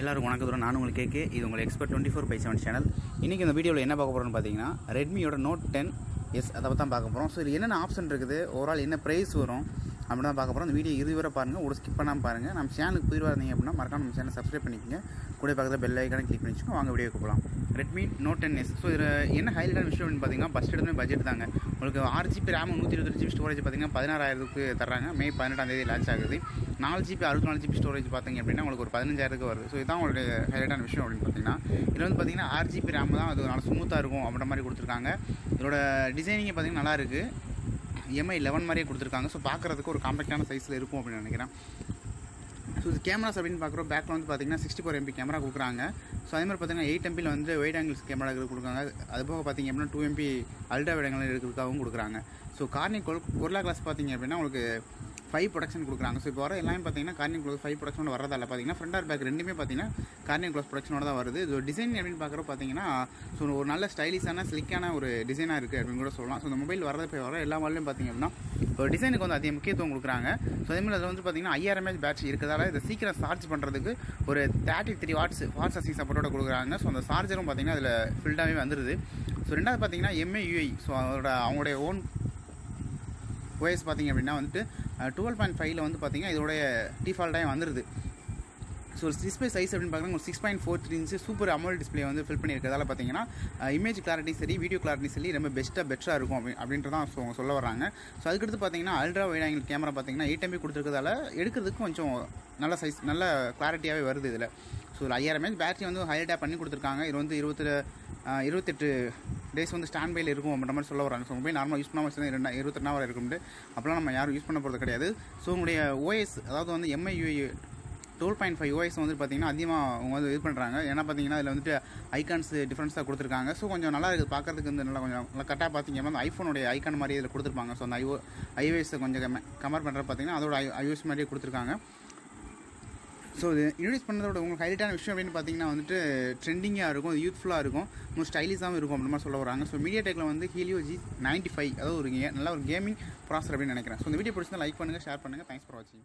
எல்லாருக்கும் வணக்கம். நான் உங்களுக்கு கேட்கு இது உங்கள் எக்ஸ்பர்ட் 24/7 சேனல். இன்றைக்கி இந்த வீடியோவில் என்ன பார்க்க போகிறோம்னு பார்த்தீங்கன்னா ரெட்மியோட Note 10s அதை தான் பார்க்க போகிறோம். ஸோ இது என்னென்ன ஆப்ஷன் இருக்குது, ஓவரால் என்ன ப்ரைஸ் வரும் அப்படி தான் பார்க்க போகிறோம். இந்த வீடியோ இதுவரை பாருங்கள், ஒரு ஸ்கிப் பண்ணாமல் பாருங்கள். நம்ம சேனலுக்கு புதிதாக இருந்தீங்க அப்படின்னா மறக்காம நம்ம சேனல் சப்ஸ்கிரைப் பண்ணிக்கோங்க. கூட பக்கத்தில் பெல் ஐக்கானை கிளிக் பண்ணி வச்சுக்கோங்க. வாங்க வீடியோக்கு போகலாம். Redmi Note 10s. ஸோ இதில் என்ன ஹைலைட்டான விஷயம் அப்படின்னு பார்த்தீங்கன்னா ஃபஸ்ட் எடுத்து பட்ஜெட் தாங்க. உங்களுக்கு 6GB RAM 128GB ஸ்டோரேஜ் பார்த்தீங்கன்னா 16,000க்கு தர்றாங்க. மே 18 லான்ச் ஆகுது. 4GB 64GB ஸ்டோரேஜ் பார்த்தீங்க அப்படின்னா உங்களுக்கு ஒரு 15,000க்கு வருது. ஸோ இதுதான் உங்களுடைய ஹைலைட்டான விஷயம் அப்படின்னு பார்த்தீங்கன்னா இதில் வந்து பார்த்தீங்கன்னா 6GB RAM தான், அது நல்லா ஸ்மூத்தாக இருக்கும் அப்படின்ற மாதிரி கொடுத்துருக்காங்க. இதோட டிசைனிங்கை பார்த்தீங்கன்னா நல்லா இருக்குது. MI 11 மாதிரியே கொடுத்துருக்காங்க. ஸோ பார்க்குறதுக்கு ஒரு காம்பேக்டான சைஸில் இருக்கும் அப்படின்னு நினைக்கிறேன். ஸோ இது கேமராஸ் அப்படின்னு பார்க்குறோம். பேக்கில் வந்து பார்த்தீங்கன்னா 64MP கேமரா கொடுக்குறாங்க. ஸோ அதே மாதிரி பார்த்தீங்கன்னா 8MP வந்து வைட் ஆங்கிள்ஸ் கேமரா கொடுக்குறாங்க. அது போக பார்த்தீங்க அப்படின்னா 2MP அல்ட்ரா வைட் ஆங்கிள் இருக்கிறதுக்காகவும் கொடுக்குறாங்க. ஸோ கார்னிக் கொர்லா கிளாஸ் பார்த்தீங்க அப்படின்னா உங்களுக்கு 5 ப்ரொடக்ஷன் கொடுக்குறாங்க. ஸோ இப்போ வர எல்லாமே பார்த்தீங்கன்னா கார்னிக் க்ளோஸ் 5 ப்ரொடக்ஷனோட வரதால பார்த்தீங்கன்னா ஃப்ரண்ட் ஆர் பேக் ரெண்டுமே பார்த்தீங்கன்னா கார்னிக் க்ளோஸ் ப்ரொடக்ஷனோட தான் வருது. இது டிசைன் அப்படின்னு பார்க்குறப்ப பார்த்தீங்கன்னா ஸோ ஒரு நல்ல ஸ்டைலிஷான ஸ்லிக்கான ஒரு டிசைனாக இருக்குது அப்படின்னு கூட சொல்லலாம். ஸோ இந்த மொபைல் வரது இப்போ வர எல்லா மாடலையும் பார்த்தீங்க அப்படின்னா ஒரு டிசைனுக்கு வந்து அதிக முக்கியத்துவம் கொடுக்குறாங்க. ஸோ அதே மாதிரி அதில் வந்து பார்த்தீங்கன்னா 5000 mAh பேட்டரி இருக்கிறதால இதை சீக்கிரம் சார்ஜ் பண்ணுறதுக்கு ஒரு 33 வாட்ஸ் ஃபாஸ்ட் சார்ஜிங் சப்போர்ட்டோட கொடுக்குறாங்க. ஸோ அந்த சார்ஜரும் பார்த்தீங்கன்னா அதில் ஃபில்டாகவே வந்துடுது. ஸோ ரெண்டாவது பார்த்தீங்கன்னா MIUI. ஸோ அவங்களுடைய ஓன் OS பார்த்திங்க அப்படின்னா வந்துட்டு 12.5 வந்து பார்த்திங்கன்னா இதோடைய டிஃபால்ட்டாக வந்துடுது. ஸோ டிஸ்பிளே சைஸ் அப்படின்னு பார்க்குறாங்க ஒரு 6.43 இன்ச்சு சூப்பர் அமோல்ட் டிஸ்பிளே வந்து ஃபில் பண்ணியிருக்கிறதால பார்த்தீங்கன்னா இமேஜ் கிளாரிட்டி சரி, வீடியோ கிளாரிட்டி சரி ரொம்ப பெட்டராக இருக்கும் அப்படின்றதான் அவங்க சொல்ல வராங்க. ஸோ அதுக்கடுத்து பார்த்தீங்கன்னா அல்ட்ரா வைட் ஆங்கிள் கேமரா பார்த்தீங்கன்னா 8MP கொடுத்துருக்கிறதால எடுக்கிறதுக்கு கொஞ்சம் நல்ல சைஸ் நல்ல கிளாரிட்டியாகவே வருது இதில். ஸோ 5000 mAh பேட்டரி வந்து ஹைலைட்டாக பண்ணி கொடுத்துருக்காங்க. இது வந்து 28 டேஸ் வந்து ஸ்டாண்ட் பையில் இருக்கும் அப்படின்ற மாதிரி சொல்ல வராங்க. ஸோ மொபைல் நார்மலாக யூஸ் பண்ணாமல் 22 ஹவர் இருக்கும்ட்டு அப்போலாம் நம்ம யாரும் யூஸ் பண்ண போகிறது கிடையாது. ஸோ உங்களுடைய OS அதாவது வந்து MIUI 12.5 OS வந்து பார்த்தீங்கன்னா அதிகமாக அவங்க வந்து இது பண்ணுறாங்க. ஏன்னா பார்த்தீங்கன்னா இதில் வந்துட்டு ஐகான்ஸ் டிஃப்ரென்ஸாக கொடுத்துருக்காங்க. ஸோ கொஞ்சம் நல்லா இருக்குது பார்க்குறதுக்கு வந்து நல்லா கொஞ்சம் நல்லா கரெக்டாக பார்த்தீங்கன்னா அந்த ஐஃபோனுடைய ஐகான் மாதிரி இதில் கொடுத்துருப்பாங்க. ஸோ அந்த iOS கொஞ்சம் கம்பேர் பண்ணுற பார்த்தீங்கன்னா அதோட iOS மாதிரியே கொடுத்துருக்காங்க. ஸோ இது இன்ட்ரடியூஸ் பண்ணதோட உங்களுக்கு ஹைலைட்டான விஷயம் அப்படின்னு பார்த்தீங்கன்னா வந்துட்டு ட்ரெண்டிங்காக இருக்கும், யூத்ஃபுல்லாக இருக்கும், இன்னும் ஸ்டைலிஷாகவும் இருக்கும் அப்படின்ற மாதிரி சொல்ல வராங்க. ஸோ MediaTekல வந்து Helio G95 அதாவது ஒரு நல்ல ஒரு கேமிங் ப்ராசஸர் அப்படின்னு நினைக்கிறேன். ஸோ இந்த வீடியோ பிடிச்சிருந்தா லைக் பண்ணுங்கள், ஷேர் பண்ணுங்கள். தேங்க்ஸ் ஃபார் வாட்சிங்.